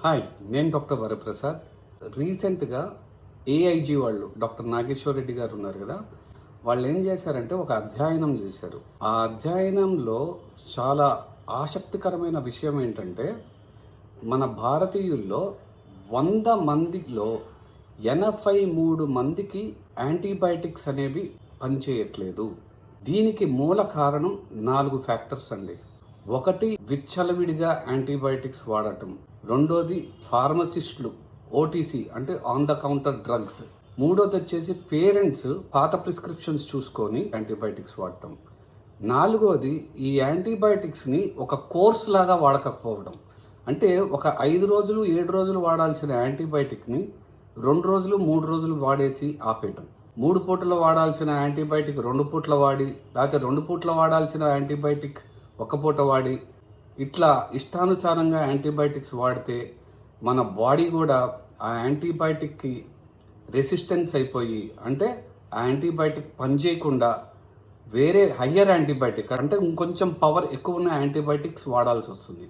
Hi, నేను doctor Varaprasad. రీసెంట్గా AIG వాళ్ళు డాక్టర్ నాగేశ్వర రెడ్డి గారు ఉన్నారు కదా, వాళ్ళు ఏం చేశారంటే ఒక అధ్యయనం చేశారు. ఆ అధ్యయనంలో చాలా ఆసక్తికరమైన విషయం ఏంటంటే, మన భారతీయుల్లో 100 మందిలో 83 మందికి యాంటీబయాటిక్స్ అనేవి పనిచేయట్లేదు. దీనికి మూల కారణం 4 ఫ్యాక్టర్స్ అండి. ఒకటి, విచ్చలవిడిగా యాంటీబయాటిక్స్ వాడటం. రెండోది, ఫార్మసిస్టులు ఓటీసీ అంటే ఆన్ ద కౌంటర్ డ్రగ్స్. మూడోది వచ్చేసి పేరెంట్స్ పాత ప్రిస్క్రిప్షన్స్ చూసుకొని యాంటీబయాటిక్స్ వాడటం. నాలుగోది, ఈ యాంటీబయాటిక్స్ని ఒక కోర్స్ లాగా వాడకపోవడం. అంటే ఒక 5 రోజులు 7 రోజులు వాడాల్సిన యాంటీబయాటిక్ని 2 రోజులు 3 రోజులు వాడేసి ఆపేయటం. 3 పూటలు వాడాల్సిన యాంటీబయాటిక్ 2 పూట్ల వాడి, లేకపోతే 2 పూట్ల వాడాల్సిన యాంటీబయాటిక్ 1 పూట వాడి, ఇట్లా ఇష్టానుసారంగా యాంటీబయాటిక్స్ వాడితే మన బాడీ కూడా ఆ యాంటీబయాటిక్కి రెసిస్టెన్స్ అయిపోయి, అంటే ఆ యాంటీబయాటిక్ పనిచేయకుండా వేరే హయ్యర్ యాంటీబయాటిక్ అంటే ఇంకొంచెం పవర్ ఎక్కువ ఉన్న యాంటీబయాటిక్స్ వాడాల్సి వస్తుంది.